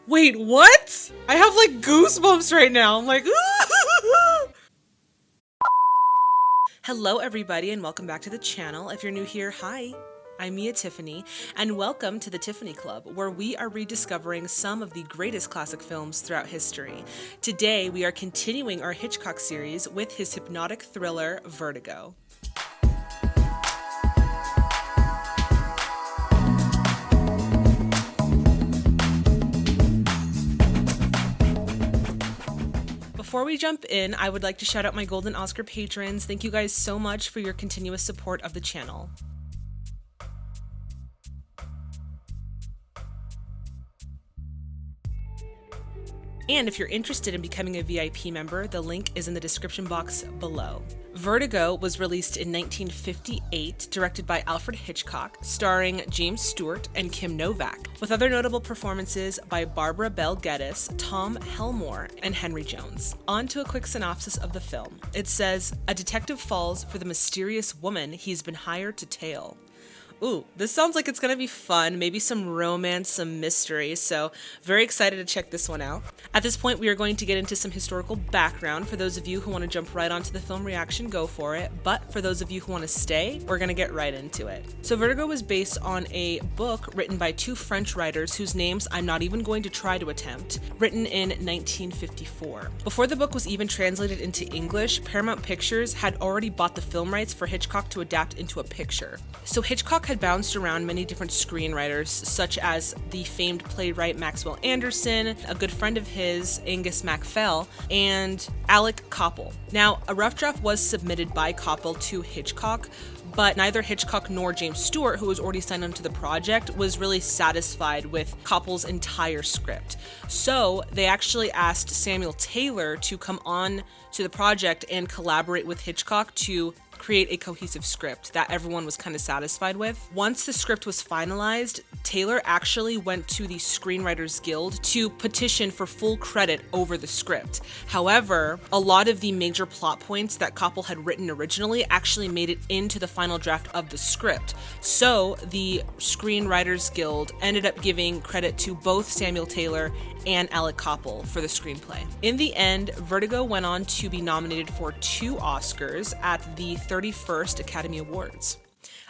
Wait, what? I have like goosebumps right now. I'm like, hello everybody and welcome back to the channel. If you're new here, hi. I'm Tiffany, and welcome to the Tiffany Club, where we are rediscovering some of the greatest classic films throughout history. Today, we are continuing our Hitchcock series with his hypnotic thriller, Vertigo. Before we jump in, I would like to shout out my Golden Oscar patrons. Thank you guys so much for your continuous support of the channel. And if you're interested in becoming a VIP member, the link is in the description box below. Vertigo was released in 1958, directed by Alfred Hitchcock, starring James Stewart and Kim Novak, with other notable performances by Barbara Bel Geddes, Tom Helmore, and Henry Jones. On to a quick synopsis of the film. It says, a detective falls for the mysterious woman he's been hired to tail. Ooh, this sounds like it's gonna be fun, maybe some romance, some mystery, so very excited to check this one out. At this point, we are going to get into some historical background. For those of you who want to jump right onto the film reaction, go for it, but for those of you who want to stay, we're gonna get right into it. So Vertigo was based on a book written by two French writers whose names I'm not even going to try to attempt, written in 1954. Before the book was even translated into English, Paramount Pictures had already bought the film rights for Hitchcock to adapt into a picture. So Hitchcock had bounced around many different screenwriters, such as the famed playwright Maxwell Anderson, a good friend of his, Angus MacPhail, and Alec Koppel. Now, a rough draft was submitted by Koppel to Hitchcock, but neither Hitchcock nor James Stewart, who was already signed onto the project, was really satisfied with Koppel's entire script. So they actually asked Samuel Taylor to come on to the project and collaborate with Hitchcock to create a cohesive script that everyone was kind of satisfied with. Once the script was finalized, Taylor actually went to the Screenwriters Guild to petition for full credit over the script. However, a lot of the major plot points that Koppel had written originally actually made it into the final draft of the script. So the Screenwriters Guild ended up giving credit to both Samuel Taylor and Alec Koppel for the screenplay. In the end, Vertigo went on to be nominated for 2 Oscars at the 31st Academy Awards.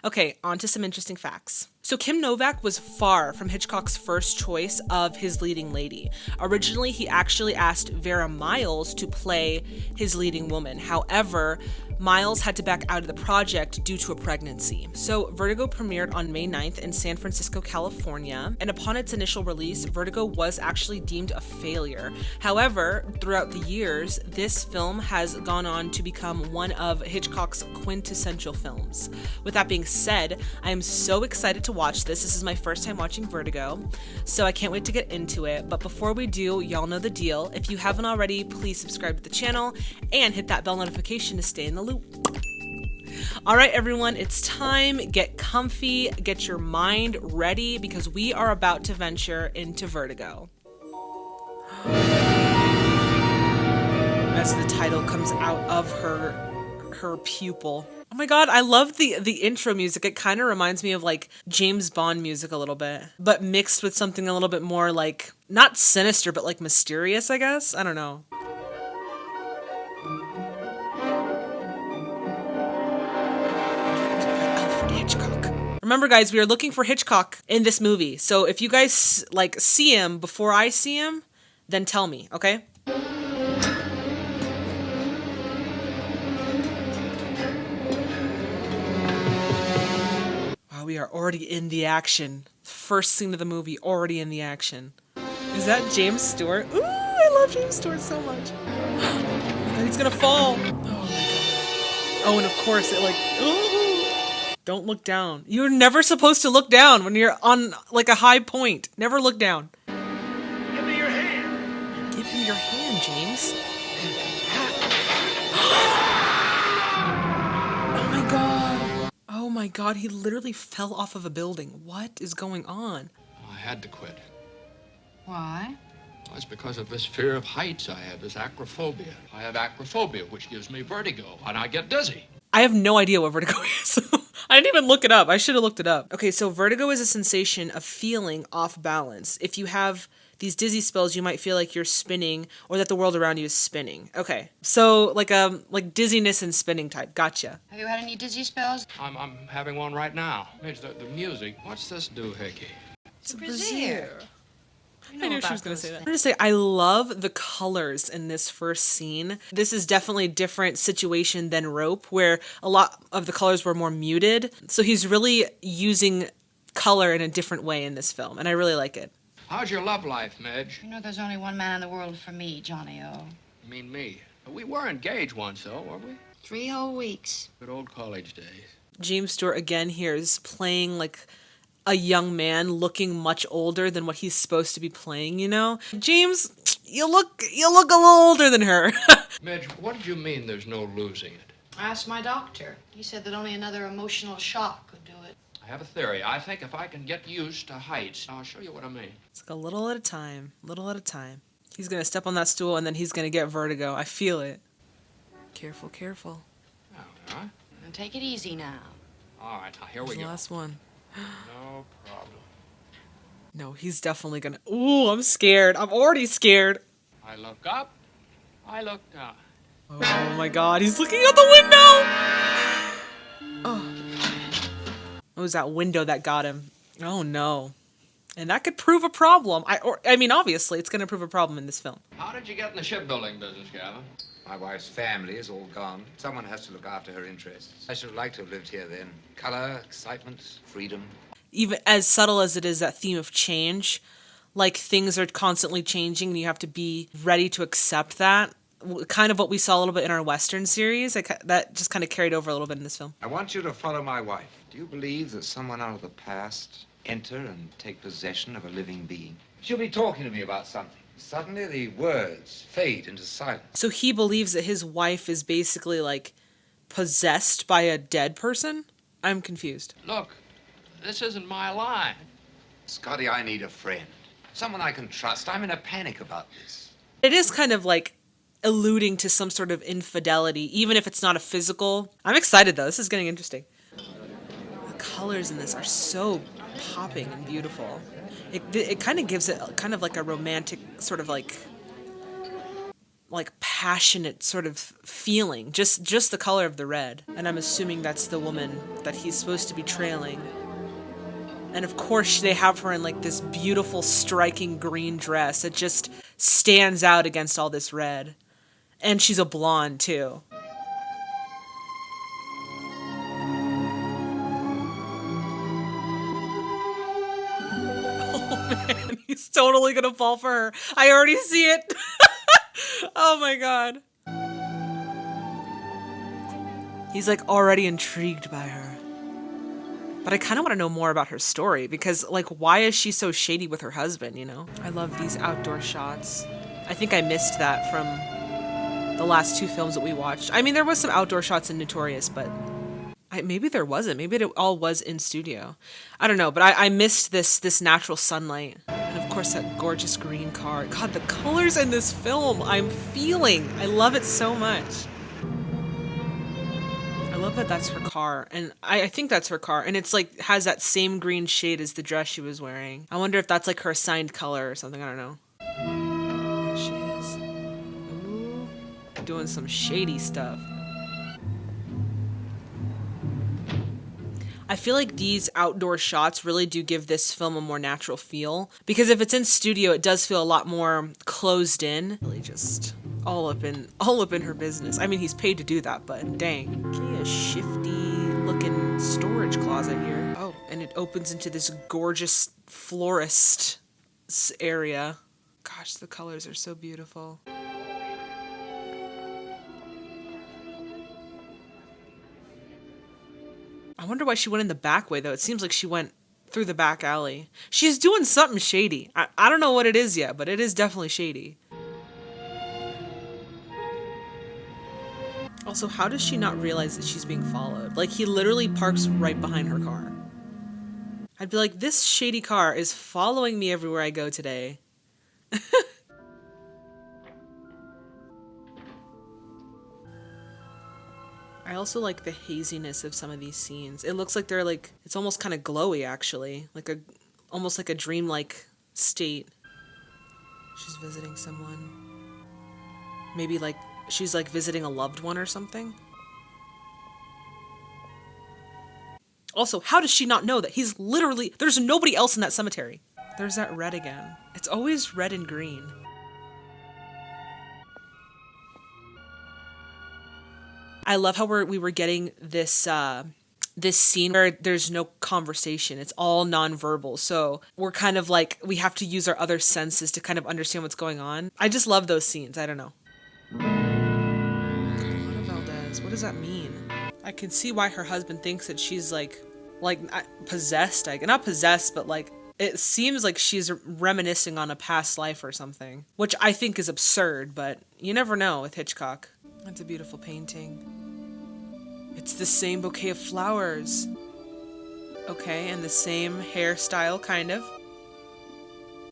Okay, on to some interesting facts. So Kim Novak was far from Hitchcock's first choice of his leading lady. Originally, he actually asked Vera Miles to play his leading woman. However, Miles had to back out of the project due to a pregnancy. So Vertigo premiered on May 9th in San Francisco, California, and upon its initial release, Vertigo was actually deemed a failure. However, throughout the years, this film has gone on to become one of Hitchcock's quintessential films. With that being said, I am so excited to watch this. This is my first time watching Vertigo, so I can't wait to get into it. But before we do, y'all know the deal. If you haven't already, please subscribe to the channel and hit that bell notification to stay in the loop. All right, everyone, it's time. Get comfy, get your mind ready, because we are about to venture into Vertigo. As the title comes out of her pupil. Oh my god, I love the intro music. It kind of reminds me of like James Bond music a little bit, but mixed with something a little bit more like, not sinister, but like mysterious, I guess? I don't know. Alfred Hitchcock. Remember guys, we are looking for Hitchcock in this movie. So if you guys like see him before I see him, then tell me, okay? We are already in the action. First scene of the movie, already in the action. Is that James Stewart? Ooh, I love James Stewart so much. He's gonna fall. Oh my god. Oh, and of course it like, ooh, don't look down. You're never supposed to look down when you're on like a high point. Never look down. Give me your hand. Give him your hand, James. Oh my god. Oh my god, he literally fell off of a building. What is going on? I had to quit. Why? Well, it's because of this fear of heights I have, this acrophobia. I have acrophobia, which gives me vertigo, and I get dizzy. I have no idea what vertigo is. I didn't even look it up. I should have looked it up. Okay, so vertigo is a sensation of feeling off balance. If you have these dizzy spells, you might feel like you're spinning or that the world around you is spinning. Okay, so like dizziness and spinning type. Gotcha. Have you had any dizzy spells? I'm having one right now. Midge, the music. What's this doohickey? It's a brassiere. I knew she was going to say that. I'm going to say I love the colors in this first scene. This is definitely a different situation than Rope, where a lot of the colors were more muted. So he's really using color in a different way in this film, and I really like it. How's your love life, Midge? You know there's only one man in the world for me, Johnny-O. You mean me? We were engaged once, though, weren't we? 3 whole weeks. Good old college days. James Stewart again here is playing like a young man looking much older than what he's supposed to be playing, you know? James, you look a little older than her. Midge, what did you mean there's no losing it? I asked my doctor. He said that only another emotional shock could do it. I have a theory. I think if I can get used to heights, I'll show you what I mean. It's like a little at a time, little at a time. He's gonna step on that stool and then he's gonna get vertigo. I feel it. Careful, careful. All right. And take it easy now. All right, now here we Here's the go. last one. No problem. No, he's definitely gonna. Ooh, I'm scared. I'm already scared. I look up. I look down. Oh my god, he's looking out the window! Oh. It was that window that got him. Oh no. And that could prove a problem. I mean, obviously, it's gonna prove a problem in this film. How did you get in the shipbuilding business, Gavin? My wife's family is all gone. Someone has to look after her interests. I should have liked to have lived here then. Color, excitement, freedom. Even as subtle as it is, that theme of change, like things are constantly changing and you have to be ready to accept that. Kind of what we saw a little bit in our Western series. That just kind of carried over a little bit in this film. I want you to follow my wife. Do you believe that someone out of the past enter and take possession of a living being? She'll be talking to me about something. Suddenly the words fade into silence. So he believes that his wife is basically like possessed by a dead person? I'm confused. Look, this isn't my line. Scotty, I need a friend. Someone I can trust. I'm in a panic about this. It is kind of like alluding to some sort of infidelity, even if it's not a physical. I'm excited though. This is getting interesting. The colors in this are so popping and beautiful. It kind of gives it kind of like a romantic sort of like passionate sort of feeling. Just the color of the red. And I'm assuming that's the woman that he's supposed to be trailing. And of course they have her in like this beautiful striking green dress that just stands out against all this red. And she's a blonde too. Man, he's totally gonna fall for her. I already see it. Oh my god. He's like already intrigued by her. But I kind of want to know more about her story because like why is she so shady with her husband, you know? I love these outdoor shots. I think I missed that from the last two films that we watched. I mean, there was some outdoor shots in Notorious, but maybe there wasn't. Maybe it all was in studio. I don't know, but I missed this natural sunlight. And of course, that gorgeous green car. God, the colors in this film, I'm feeling. I love it so much. I love that that's her car. And I think that's her car. And it's like, has that same green shade as the dress she was wearing. I wonder if that's like her assigned color or something. I don't know. There she is. Ooh, doing some shady stuff. I feel like these outdoor shots really do give this film a more natural feel. Because if it's in studio, it does feel a lot more closed in. Really just all up in her business. I mean, he's paid to do that, but dang. Okay, a shifty looking storage closet here. Oh, and it opens into this gorgeous florist area. Gosh, the colors are so beautiful. I wonder why she went in the back way, though. It seems like she went through the back alley. She's doing something shady. I don't know what it is yet, but it is definitely shady. Also, how does she not realize that she's being followed? Like, he literally parks right behind her car. I'd be like, this shady car is following me everywhere I go today. I also like the haziness of some of these scenes. It looks like they're like, it's almost kind of glowy actually. Like almost like a dreamlike state. She's visiting someone. Maybe like she's like visiting a loved one or something. Also, how does she not know that he's literally, there's nobody else in that cemetery? There's that red again. It's always red and green. I love how we were getting this this scene where there's no conversation. It's all nonverbal. So we're kind of like, we have to use our other senses to kind of understand what's going on. I just love those scenes. I don't know. Carlotta Valdez, what does that mean? I can see why her husband thinks that she's like possessed. Like, not possessed, but like, it seems like she's reminiscing on a past life or something, which I think is absurd, but you never know with Hitchcock. That's a beautiful painting. It's the same bouquet of flowers. Okay, and the same hairstyle, kind of.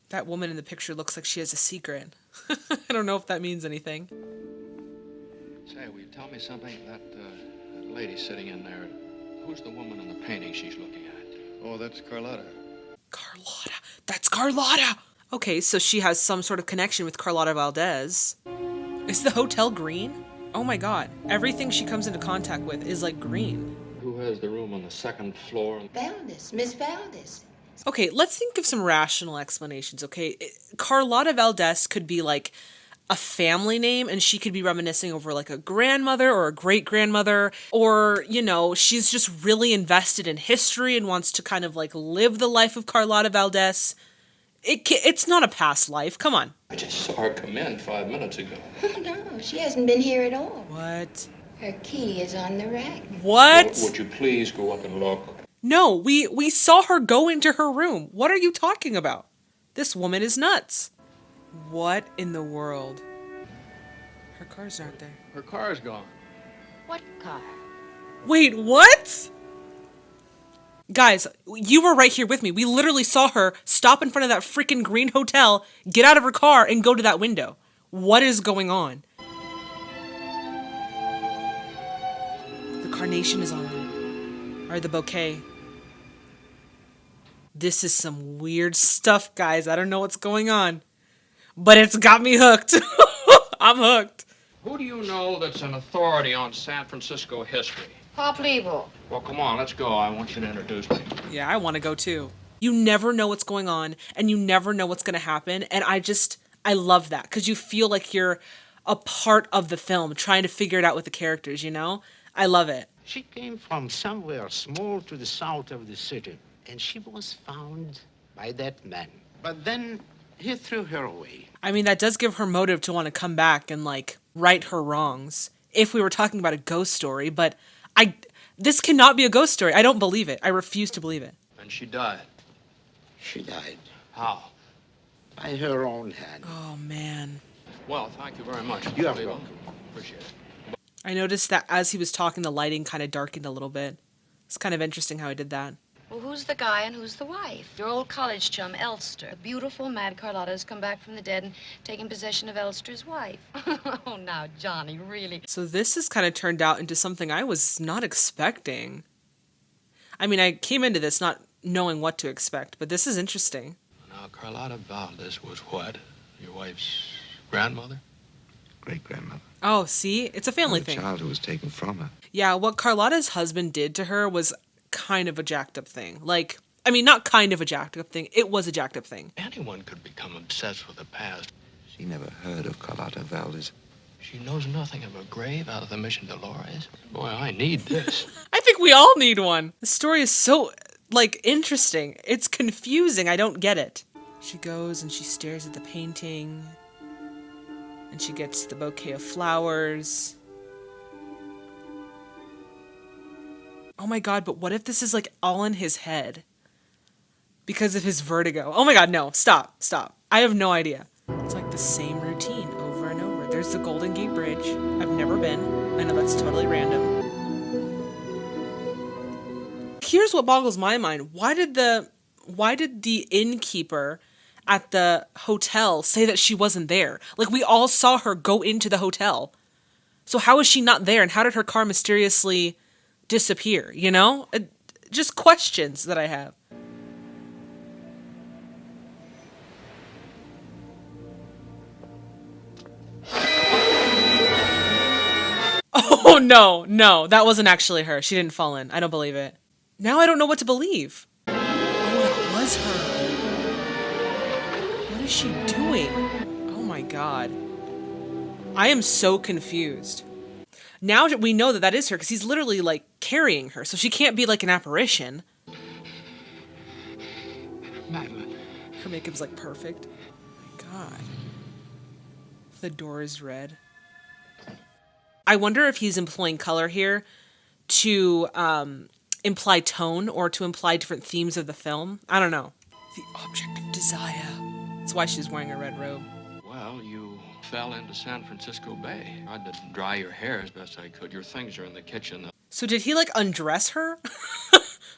That woman in the picture looks like she has a secret. I don't know if that means anything. Say, will you tell me something? That lady sitting in there, who's the woman in the painting she's looking at? Oh, that's Carlotta. Carlotta! That's Carlotta! Okay, so she has some sort of connection with Carlotta Valdez. Is the hotel green? Oh my god. Everything she comes into contact with is like green. Who has the room on the second floor? Valdez, Miss Valdez. Okay, let's think of some rational explanations, okay? Carlotta Valdez could be like a family name, and she could be reminiscing over like a grandmother or a great-grandmother, or, you know, she's just really invested in history and wants to kind of like live the life of Carlotta Valdez. It's not a past life, come on. I just saw her come in 5 minutes ago. Oh, no, she hasn't been here at all. What? Her key is on the rack. What? Would you please go up and look? No, we saw her go into her room. What are you talking about? This woman is nuts. What in the world? Her car's not there. Her car's gone. What car? Wait, what? Guys, you were right here with me. We literally saw her stop in front of that freaking green hotel, get out of her car, and go to that window. What is going on? The carnation is on there. Or the bouquet. This is some weird stuff, guys. I don't know what's going on. But it's got me hooked. I'm hooked. Who do you know that's an authority on San Francisco history? Pop Lebo. Well, come on, let's go. I want you to introduce me. Yeah, I want to go too. You never know what's going on, and you never know what's going to happen. And I love that, because you feel like you're a part of the film, trying to figure it out with the characters, you know? I love it. She came from somewhere small to the south of the city, and she was found by that man. But then he threw her away. I mean, that does give her motive to want to come back and, like, right her wrongs, if we were talking about a ghost story, but this cannot be a ghost story. I don't believe it. I refuse to believe it. And she died. She died How? by her own hand. Oh, man. Well, thank you very much. You are Lebo. welcome. Appreciate it. I noticed that as he was talking, the lighting kind of darkened a little bit. It's kind of interesting how he did that. Well, who's the guy and who's the wife? Your old college chum, Elster. The beautiful, mad Carlotta has come back from the dead and taken possession of Elster's wife. Oh, now, Johnny, really. So this has kind of turned out into something I was not expecting. I mean, I came into this not knowing what to expect, but this is interesting. Now, Carlotta Valdez was what? Your wife's grandmother? Great-grandmother. Oh, see? It's a family The thing. child who was taken from her. Yeah, what Carlotta's husband did to her was kind of a jacked up thing. Like, I mean, not kind of a jacked up thing. It was a jacked up thing. Anyone could become obsessed with the past. She never heard of Carlotta Valdez. She knows nothing of her grave out of the Mission Dolores. Boy, I need this. I think we all need one. The story is so, like, interesting. It's confusing. I don't get it. She goes and she stares at the painting. And she gets the bouquet of flowers. Oh my god, but what if this is like all in his head? Because of his vertigo. Oh my god, no. Stop. I have no idea. It's like the same routine over and over. There's the Golden Gate Bridge. I've never been. I know that's totally random. Here's what boggles my mind. Why did the innkeeper at the hotel say that she wasn't there? Like, we all saw her go into the hotel. So how is she not there? And how did her car mysteriously disappear, you know? Just questions that I have. no, that wasn't actually her. She didn't fall in. I don't believe it. Now I don't know what to believe. Oh, that was her. What is she doing? Oh my god. I am so confused. Now we know that that is her because he's literally like carrying her, so she can't be like an apparition. Madeline. Her makeup's like perfect. Oh my god. The door is red. I wonder if he's employing color here to imply tone or to imply different themes of the film. I don't know. The object of desire. That's why she's wearing a red robe. Well, you fell into San Francisco Bay. I had to dry your hair as best I could. Your things are in the kitchen. So did he like undress her?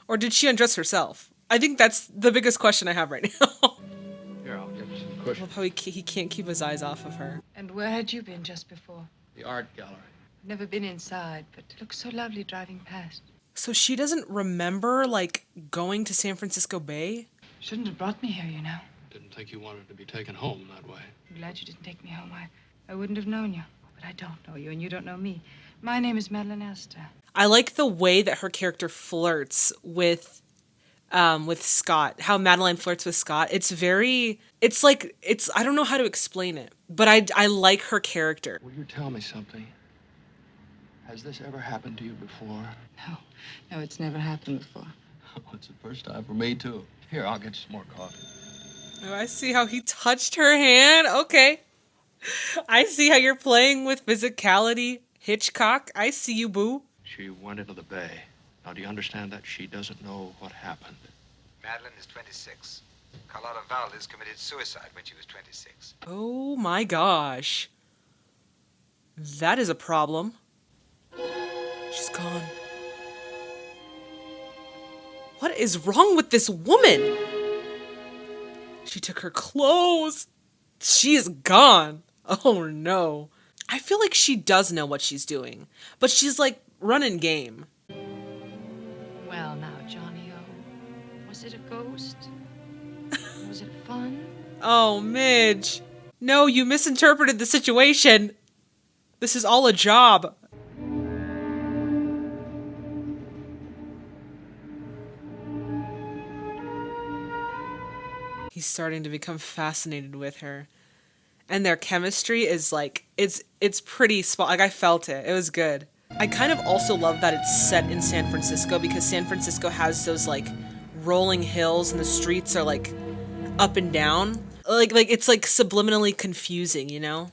Or did she undress herself? I think that's the biggest question I have right now. Here, I'll get you some I cushion. love how he can't keep his eyes off of her. And where had you been just before? The art gallery. Never been inside, but it looks so lovely driving past. So she doesn't remember like going to San Francisco Bay? Shouldn't have brought me here, you know. Didn't think you wanted to be taken home that way. I'm glad you didn't take me home. I wouldn't have known you. But I don't know you, and you don't know me. My name is Madeline Astor. I like the way that her character flirts with Scott. How Madeline flirts with Scott. It's I don't know how to explain it, but I like her character. Will you tell me something? Has this ever happened to you before? No, it's never happened before. Oh, it's the first time for me, too. Here, I'll get you some more coffee. Oh, I see how he touched her hand. Okay. I see how you're playing with physicality. Hitchcock, I see you, boo. She went into the bay. Now, do you understand that? She doesn't know what happened. Madeline is 26. Carlotta Valdez committed suicide when she was 26. Oh my gosh. That is a problem. She's gone. What is wrong with this woman? She took her clothes. She is gone. Oh no. I feel like she does know what she's doing, but she's like running game. Well, now, Johnny-O, was it a ghost? Was it fun? Oh, Midge. No, you misinterpreted the situation. This is all a job. He's starting to become fascinated with her. And their chemistry is like, it's pretty spot. Like, I felt it. It was good. I kind of also love that it's set in San Francisco because San Francisco has those like rolling hills and the streets are like up and down. Like it's like subliminally confusing, you know?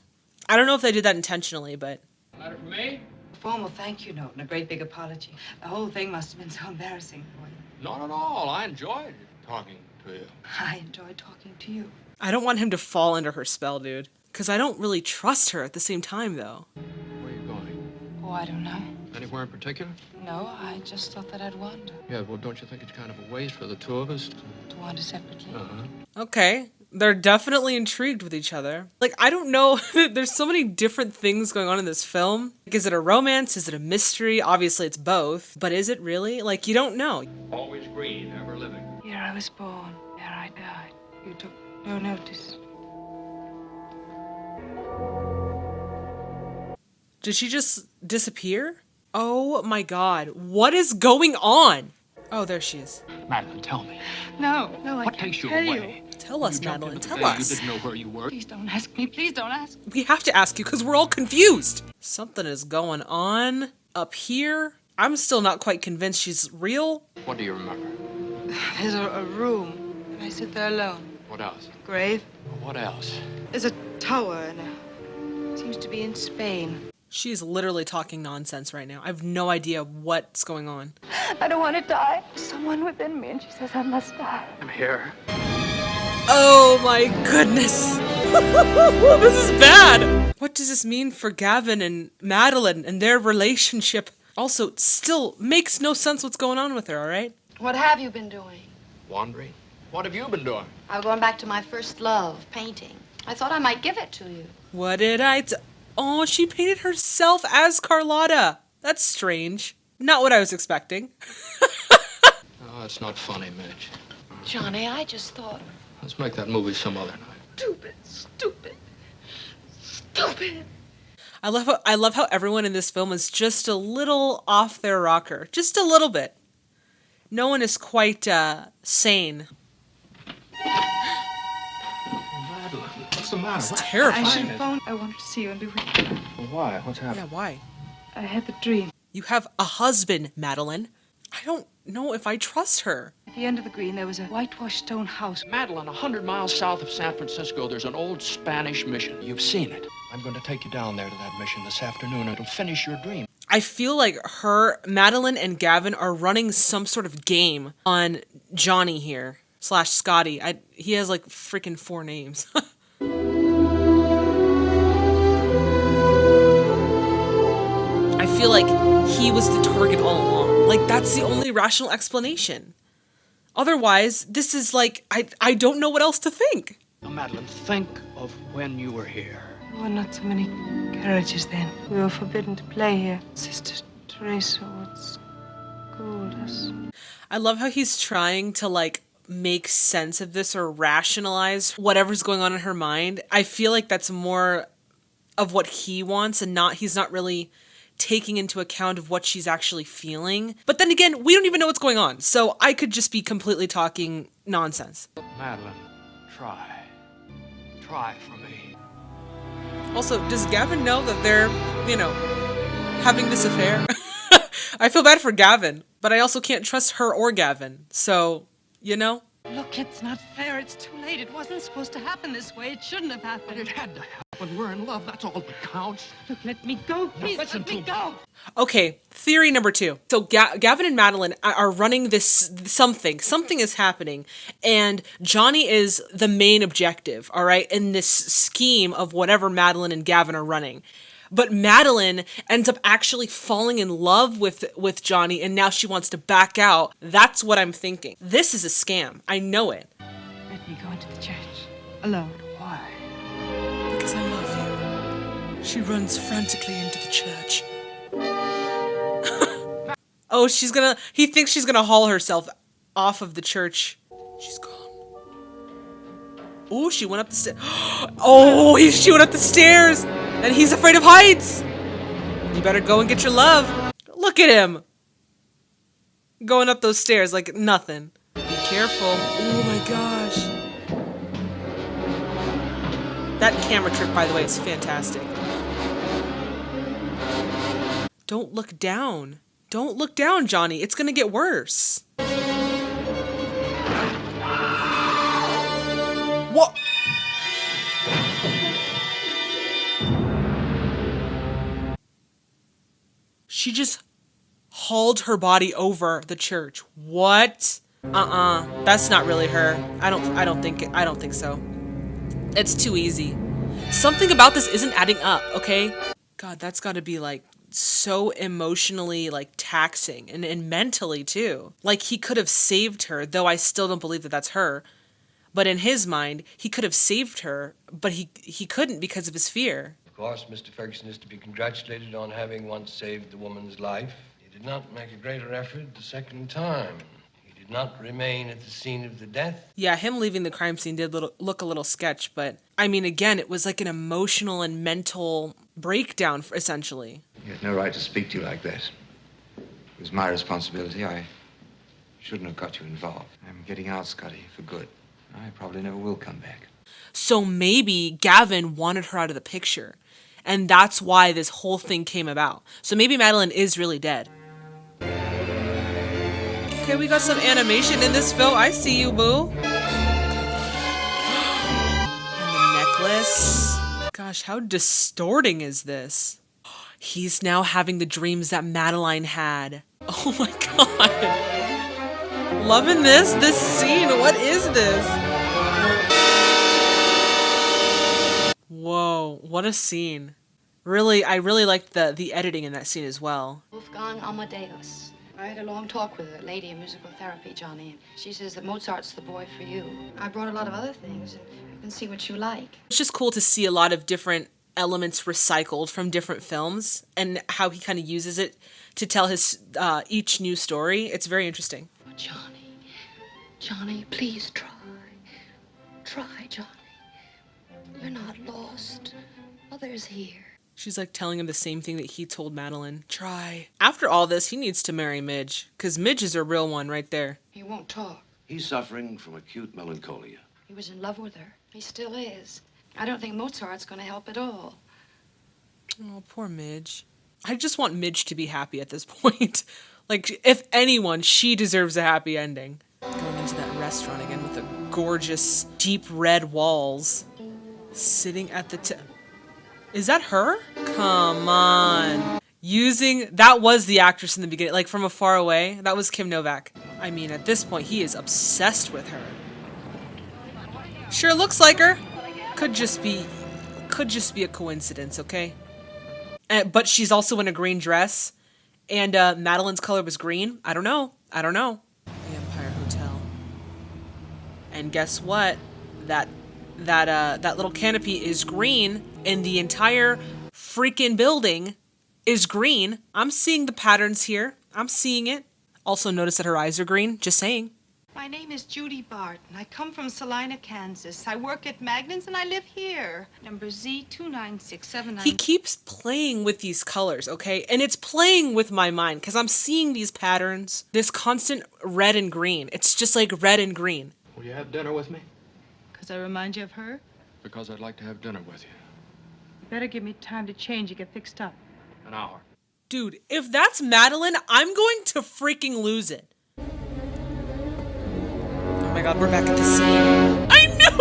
I don't know if they did that intentionally, but. Letter for me? A formal thank you note and a great big apology. The whole thing must have been so embarrassing for you. Not at all. I enjoyed talking to you. I enjoyed talking to you. I don't want him to fall under her spell, dude. Because I don't really trust her at the same time, though. Where are you going? Oh, I don't know. Anywhere in particular? No, I just thought that I'd wander. Yeah, well, don't you think it's kind of a waste for the two of us To wander separately. Uh-huh. Okay. They're definitely intrigued with each other. Like, I don't know. There's so many different things going on in this film. Like, is it a romance? Is it a mystery? Obviously, it's both. But is it really? Like, you don't know. Always green, ever living. Here I was born. Here I died. You took no notice. Did she just disappear? Oh my god. What is going on? Oh, there she is. Madeline, tell me. No, I What can't takes you tell away? Tell us, You jumped Madeline. into Tell the bay, us. You didn't know where you were. Please don't ask me. Please don't ask. We have to ask you because we're all confused. Something is going on up here. I'm still not quite convinced she's real. What do you remember? There's a room, and I sit there alone. What else? Grave. What else? There's a tower, and it seems to be in Spain. She's literally talking nonsense right now. I have no idea what's going on. I don't want to die. Someone within me, and she says I must die. I'm here. Oh my goodness. This is bad. What does this mean for Gavin and Madeline and their relationship? Also, it still makes no sense what's going on with her, all right? What have you been doing? Wandering. What have you been doing? I'm going back to my first love, painting. I thought I might give it to you. What did Oh, she painted herself as Carlotta. That's strange. Not what I was expecting. Oh, it's not funny, Midge. Johnny, I just thought. Let's make that movie some other night. Stupid. I love how everyone in this film is just a little off their rocker. Just a little bit. No one is quite sane. Madeline, what's the matter? It's terrifying. I should phone. I wanted to see you and be with you. Well, why? What's Yeah, happened? why? I had the dream. You have a husband, Madeline. I don't know if I trust her. At the end of the green, there was a whitewashed stone house. Madeline, 100 miles south of San Francisco, there's an old Spanish mission. You've seen it. I'm going to take you down there to that mission this afternoon. It'll finish your dream. I feel like Madeline and Gavin are running some sort of game on Johnny here, / Scotty. He has like freaking 4 names. I feel like he was the target all along. Like, that's the only rational explanation. Otherwise, this is like, I don't know what else to think. Now, Madeline, think of when you were here. There were not so many carriages then. We were forbidden to play here. Sister Teresa would scold us. I love how he's trying to like make sense of this or rationalize whatever's going on in her mind. I feel like that's more of what he wants and he's not really taking into account of what she's actually feeling. But then again, we don't even know what's going on. So I could just be completely talking nonsense. Madeline, try. Try for me. Also, does Gavin know that they're, having this affair? I feel bad for Gavin, but I also can't trust her or Gavin. So, Look, it's not fair. It's too late. It wasn't supposed to happen this way. It shouldn't have happened. It had to happen. We're in love. That's all that counts. Look, let me go. Please, let me go. Okay, theory number 2. So Gavin and Madeline are running this something. Something is happening. And Johnny is the main objective, all right, in this scheme of whatever Madeline and Gavin are running. But Madeline ends up actually falling in love with Johnny, and now she wants to back out. That's what I'm thinking. This is a scam. I know it. Let me go into the church. Alone. Why? Because I love you. She runs frantically into the church. Oh, he thinks she's gonna haul herself off of the church. She's gone. Oh, she went up the stairs. Oh, she went up the stairs. And he's afraid of heights. You better go and get your love. Look at him. Going up those stairs like nothing. Be careful. Oh my gosh. That camera trick, by the way, is fantastic. Don't look down. Don't look down, Johnny. It's gonna get worse. What? She just hauled her body over the church. What? That's not really her. I don't think so. It's too easy. Something about this isn't adding up, okay? God, that's got to be like so emotionally like taxing and mentally too. Like he could have saved her, though I still don't believe that that's her. But in his mind, he could have saved her, but he couldn't because of his fear. Of course, Mr. Ferguson is to be congratulated on having once saved the woman's life. He did not make a greater effort the second time. He did not remain at the scene of the death. Yeah, him leaving the crime scene did look a little sketch, but I mean, again, it was like an emotional and mental breakdown, essentially. You had no right to speak to you like that. It was my responsibility. I shouldn't have got you involved. I'm getting out, Scotty, for good. I probably never will come back. So maybe Gavin wanted her out of the picture. And that's why this whole thing came about. So maybe Madeline is really dead. Okay, we got some animation in this film. I see you, boo. And the necklace. Gosh, how distorting is this? He's now having the dreams that Madeline had. Oh my god. Loving this scene. What is this? Whoa, what a scene. Really, I really liked the editing in that scene as well. Wolfgang Amadeus. I had a long talk with a lady in musical therapy, Johnny, and she says that Mozart's the boy for you. I brought a lot of other things, and you can see what you like. It's just cool to see a lot of different elements recycled from different films and how he kind of uses it to tell his each new story. It's very interesting. Oh, Johnny, please try. Try, Johnny. You're not lost. Mother's here. She's like telling him the same thing that he told Madeline. Try. After all this, he needs to marry Midge, because Midge is a real one right there. He won't talk. He's suffering from acute melancholia. He was in love with her. He still is. I don't think Mozart's going to help at all. Oh, poor Midge. I just want Midge to be happy at this point. Like, if anyone, she deserves a happy ending. Going into that restaurant again with the gorgeous, deep red walls. Sitting at the Is that her? Come on. That was the actress in the beginning, like from afar away. That was Kim Novak. I mean, at this point, he is obsessed with her. Sure looks like her. Could just be a coincidence, okay? But she's also in a green dress. And Madeline's color was green. I don't know. The Empire Hotel. And guess what? That little canopy is green, and the entire freaking building is green. I'm seeing the patterns here. I'm seeing it. Also notice that her eyes are green. Just saying. My name is Judy Barton. I come from Salina, Kansas. I work at Magnan's and I live here. Number Z29679. He keeps playing with these colors, okay? And it's playing with my mind because I'm seeing these patterns. This constant red and green. It's just like red and green. Will you have dinner with me? Because I remind you of her? Because I'd like to have dinner with you. You better give me time to change and get fixed up. An hour. Dude, if that's Madeline, I'm going to freaking lose it. Oh my god, we're back at the scene. I knew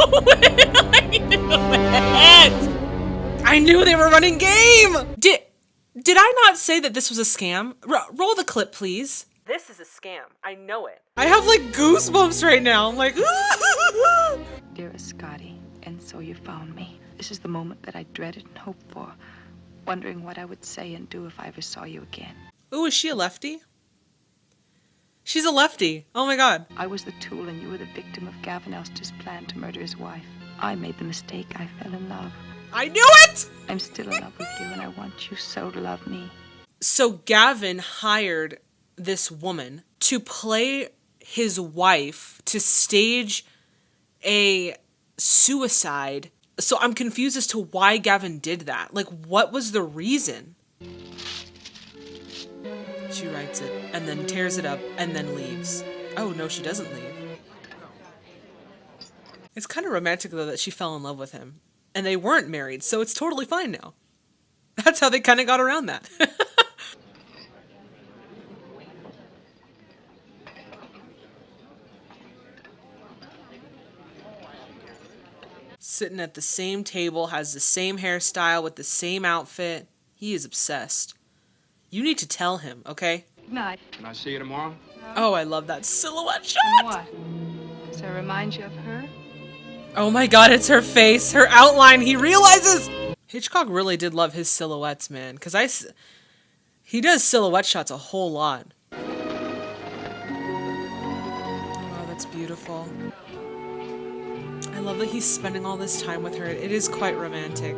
it! I knew they were running game! Did I not say that this was a scam? Roll the clip, please. This is a scam. I know it. I have like goosebumps right now. I'm like, Dearest Scotty, and so you found me. This is the moment that I dreaded and hoped for. Wondering what I would say and do if I ever saw you again. Ooh, is she a lefty? She's a lefty. Oh my god. I was the tool and you were the victim of Gavin Elster's plan to murder his wife. I made the mistake. I fell in love. I knew it! I'm still in love with you and I want you so to love me. So Gavin hired this woman to play his wife, to stage a suicide. So I'm confused as to why Gavin did that. Like, what was the reason? She writes it and then tears it up and then leaves. Oh, no, she doesn't leave. It's kind of romantic, though, that she fell in love with him. And they weren't married, so it's totally fine now. That's how they kind of got around that. Sitting at the same table, has the same hairstyle with the same outfit. He is obsessed. You need to tell him, okay? Good night. Can I see you tomorrow? Oh, I love that silhouette shot. And what? Does that remind you of her? Oh my god, it's her face, her outline. He realizes! Hitchcock really did love his silhouettes, man. Because he does silhouette shots a whole lot. Oh, that's beautiful. I love that he's spending all this time with her. It is quite romantic.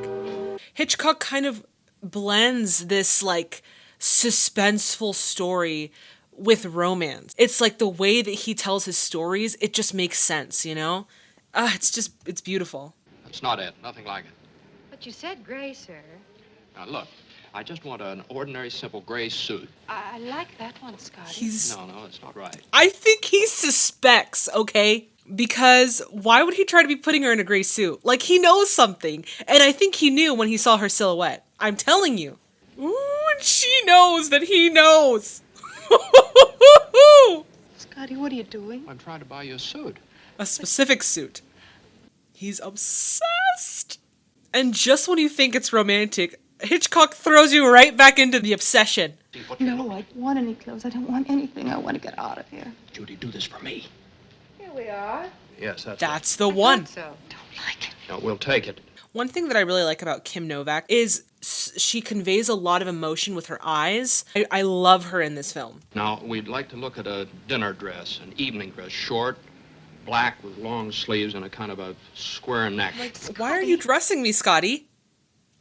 Hitchcock kind of blends this, like, suspenseful story with romance. It's like the way that he tells his stories, it just makes sense, you know? It's beautiful. That's not it. Nothing like it. But you said gray, sir. Now, look. I just want an ordinary, simple gray suit. I like that one, Scotty. No, that's not right. I think he suspects, okay? Because why would he try to be putting her in a gray suit? Like, he knows something. And I think he knew when he saw her silhouette. I'm telling you. Ooh, and she knows that he knows. Scotty, what are you doing? I'm trying to buy you a suit. A specific suit. He's obsessed. And just when you think it's romantic, Hitchcock throws you right back into the obsession. No, I don't want any clothes. I don't want anything. I want to get out of here. Judy, do this for me. Here we are. Yes, That's the one. So. Don't like it. No, we'll take it. One thing that I really like about Kim Novak is she conveys a lot of emotion with her eyes. I love her in this film. Now, we'd like to look at a dinner dress, an evening dress, short, black with long sleeves and a kind of a square neck. Why are you dressing me, Scotty?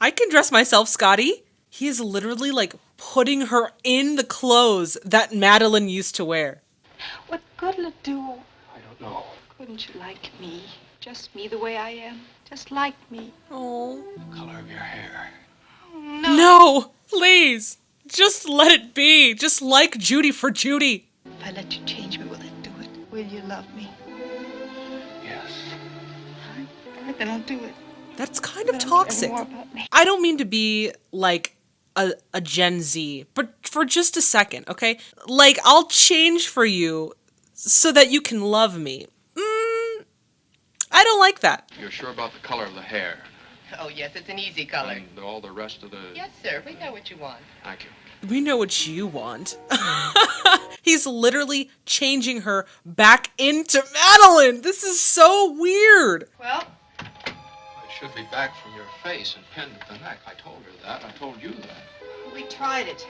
I can dress myself, Scotty. He is literally, like, putting her in the clothes that Madeline used to wear. What good'll it do? I don't know. Couldn't you like me? Just me the way I am? Just like me. Oh. The color of your hair. No. Please, just let it be. Just like Judy for Judy. If I let you change me, will it do it? Will you love me? Yes. All right, then I'll do it. That's kind of Don't toxic. care more about me. I don't mean to be like a Gen Z, but for just a second, okay? Like, I'll change for you so that you can love me. I don't like that. You're sure about the color of the hair? Oh, yes, it's an easy color. And all the rest of the... Yes, sir, we know what you want. Thank you. We know what you want. He's literally changing her back into Madeline. This is so weird. Well, It should be back from your face and pinned at the neck. I told her that. I told you that. we tried it.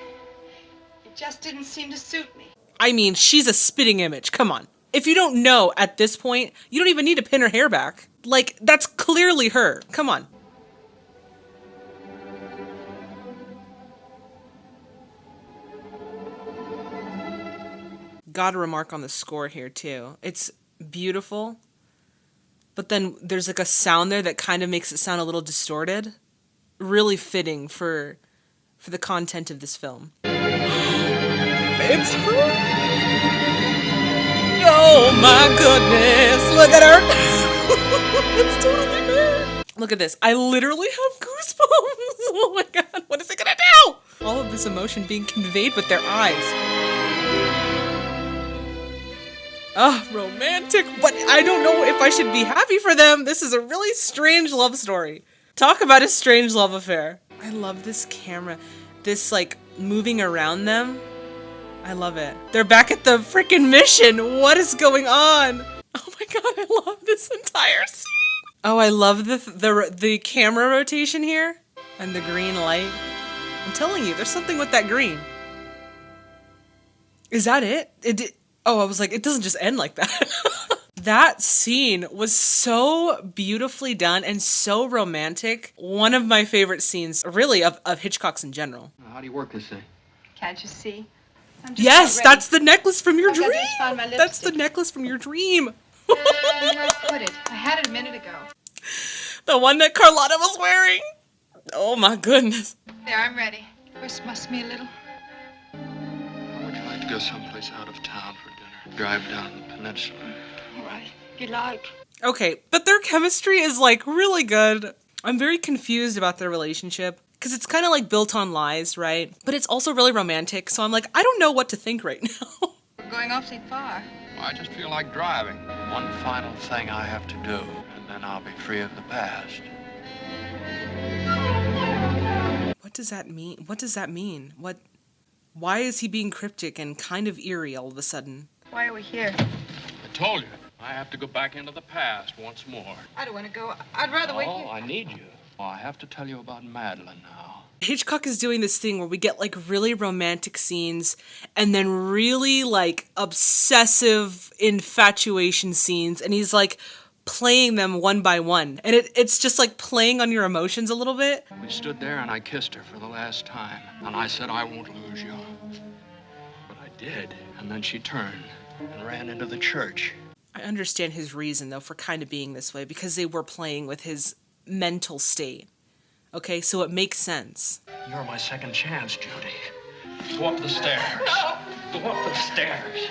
It just didn't seem to suit me. I mean, she's a spitting image. Come on. If you don't know at this point, you don't even need to pin her hair back. Like, that's clearly her. Come on. Gotta remark on the score here, too. It's beautiful, but then there's like a sound there that kind of makes it sound a little distorted. Really fitting for the content of this film. It's her. Oh my goodness, look at her. It's totally her. Look at this. I literally have goosebumps. Oh my god, what is it gonna do? All of this emotion being conveyed with their eyes. Oh, romantic, but I don't know if I should be happy for them. This is a really strange love story. Talk about a strange love affair. I love this camera. This, like, moving around them. I love it. They're back at the freaking mission. What is going on? Oh my god, I love this entire scene. Oh, I love the camera rotation here. And the green light. I'm telling you, there's something with that green. Is that it? Oh, I was like, it doesn't just end like that. That scene was so beautifully done and so romantic. One of my favorite scenes, really, of Hitchcock's in general. How do you work this thing? Can't you see? I'm just Yes, not ready. that's the necklace from your All I gotta dream. do is find my That's the lipstick. necklace from your dream. Where did I put it? I had it a minute ago. The one that Carlotta was wearing. Oh my goodness. There, I'm ready. First, must me a little. How would you like to go someplace out of town for dinner? Drive down the peninsula. All right, if you like. Okay, but their chemistry is like really good. I'm very confused about their relationship because it's kind of like built on lies, right? But it's also really romantic. So I'm like, I don't know what to think right now. We're going awfully far. Well, I just feel like driving. One final thing I have to do, and then I'll be free of the past. What does that mean? What does that mean? Why is he being cryptic and kind of eerie all of a sudden? Why are we here? I told you. I have to go back into the past once more. I don't want to go. I'd rather wait here. Oh, I need you. Oh, I have to tell you about Madeline now. Hitchcock is doing this thing where we get like really romantic scenes and then really like obsessive infatuation scenes, and he's like playing them one by one, and it's just like playing on your emotions a little bit. We stood there and I kissed her for the last time, and I said I won't lose you. But I did, and then she turned and ran into the church. I understand his reason though for kind of being this way, because they were playing with his mental state. Okay, so it makes sense. You're my second chance, Judy. Go up the stairs. Go up the stairs.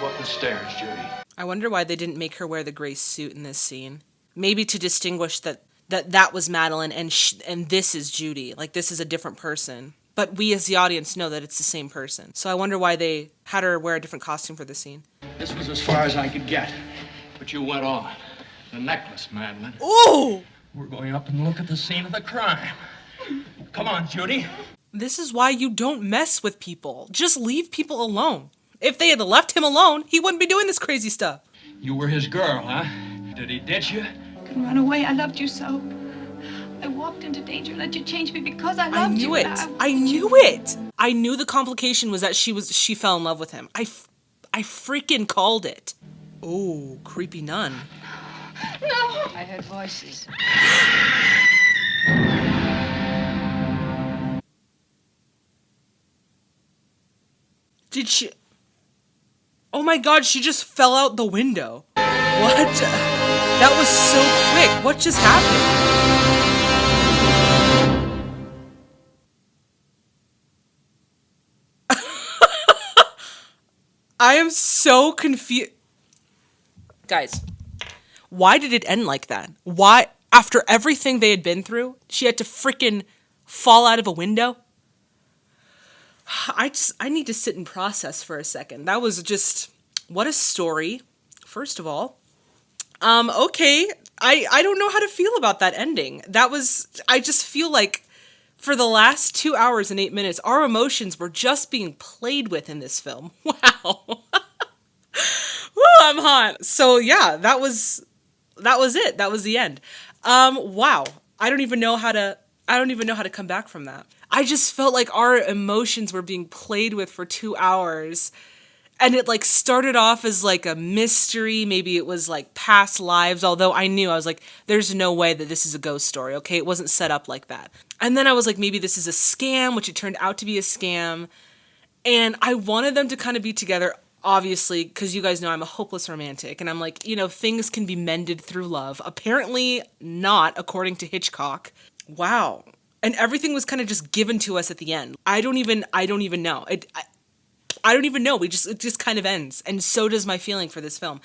Go up the stairs, Judy. I wonder why they didn't make her wear the gray suit in this scene. Maybe to distinguish that was Madeline and this is Judy. Like, this is a different person. But we as the audience know that it's the same person. So I wonder why they had her wear a different costume for the scene. This was as far as I could get. But you went on. The necklace, Madeline. Ooh! We're going up and look at the scene of the crime. Come on, Judy. This is why you don't mess with people. Just leave people alone. If they had left him alone, he wouldn't be doing this crazy stuff. You were his girl, huh? Did he ditch you? I couldn't run away. I loved you so. I walked into danger and let you change me because I loved you. I knew it. I knew it. I knew the complication was that she fell in love with him. I freaking called it. Oh, creepy nun. No! I heard voices. Did she... Oh my god, she just fell out the window. What? That was so quick. What just happened? so confused. Guys, why did it end like that? Why, after everything they had been through, she had to freaking fall out of a window? I need to sit and process for a second. That was just, what a story, first of all. Okay, I don't know how to feel about that ending. I just feel like for the last 2 hours and 8 minutes, our emotions were just being played with in this film. Wow. Woo, I'm hot. So yeah, that was it. That was the end. Wow. I don't even know how to come back from that. I just felt like our emotions were being played with for 2 hours. And it like started off as like a mystery. Maybe it was like past lives. Although I was like, there's no way that this is a ghost story. Okay. It wasn't set up like that. And then I was like, maybe this is a scam, which it turned out to be a scam. And I wanted them to kind of be together, obviously, because you guys know I'm a hopeless romantic. And I'm like, things can be mended through love. Apparently not, according to Hitchcock. Wow. And everything was kind of just given to us at the end. I don't even know. I don't even know. It just kind of ends. And so does my feeling for this film.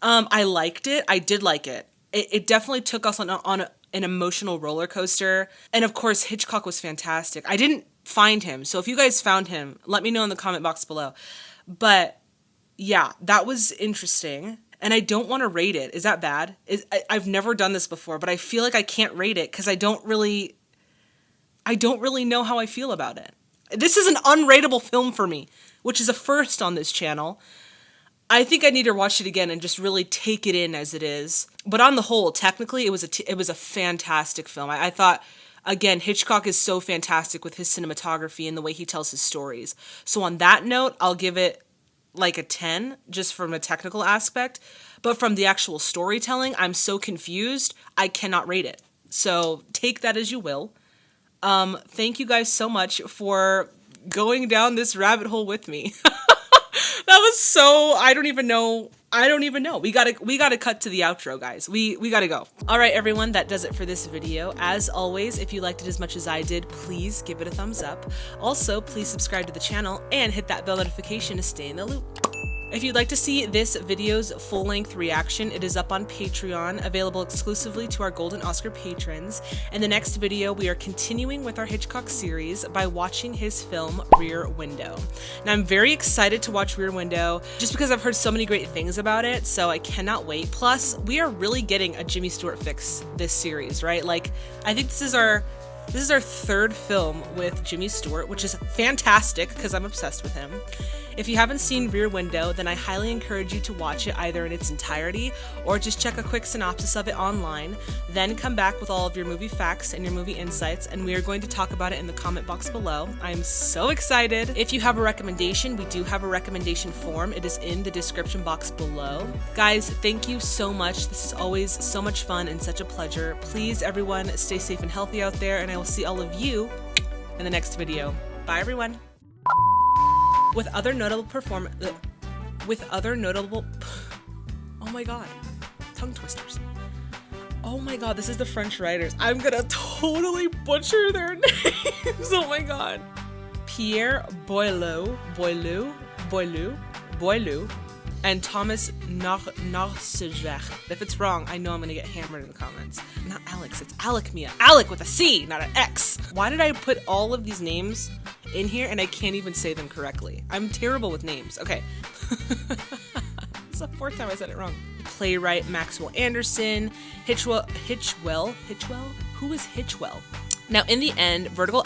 I liked it. I did like it. It definitely took us on an emotional roller coaster. And of course, Hitchcock was fantastic. I didn't find him. So if you guys found him, let me know in the comment box below. But yeah, that was interesting. And I don't want to rate it. Is that bad? I've never done this before, but I feel like I can't rate it because I don't really know how I feel about it. This is an unrateable film for me, which is a first on this channel. I think I need to watch it again and just really take it in as it is. But on the whole, technically, it was a fantastic film. I thought, again, Hitchcock is so fantastic with his cinematography and the way he tells his stories. So on that note, I'll give it like a 10, just from a technical aspect. But from the actual storytelling, I'm so confused, I cannot rate it. So take that as you will. Thank you guys so much for going down this rabbit hole with me. That was so, I don't even know. We gotta cut to the outro, guys. We gotta go. All right, everyone, that does it for this video. As always, if you liked it as much as I did, please give it a thumbs up. Also, please subscribe to the channel and hit that bell notification to stay in the loop. If you'd like to see this video's full-length reaction, it is up on Patreon, available exclusively to our Golden Oscar patrons. In the next video, we are continuing with our Hitchcock series by watching his film Rear Window. Now, I'm very excited to watch Rear Window just because I've heard so many great things about it, so I cannot wait. Plus, we are really getting a Jimmy Stewart fix this series, right? Like, I think this is our third film with Jimmy Stewart, which is fantastic because I'm obsessed with him. If you haven't seen Rear Window, then I highly encourage you to watch it either in its entirety or just check a quick synopsis of it online, then come back with all of your movie facts and your movie insights, and we are going to talk about it in the comment box below. I'm so excited. If you have a recommendation, we do have a recommendation form. It is in the description box below. Guys, thank you so much. This is always so much fun and such a pleasure. Please, everyone, stay safe and healthy out there, and I will see all of you in the next video. Bye, everyone. With other notable oh my god, tongue twisters. Oh my god, this is the French writers. I'm gonna totally butcher their names. Oh my god. Pierre Boileau, and Thomas Narcejac. If it's wrong, I know I'm gonna get hammered in the comments. Not Alex, it's Alec Mia. Alec with a C, not an X. Why did I put all of these names in here and I can't even say them correctly? I'm terrible with names. Okay. It's the fourth time I said it wrong. Playwright Maxwell Anderson, Hitchwell. Who is Hitchwell? Now, in the end, Vertigo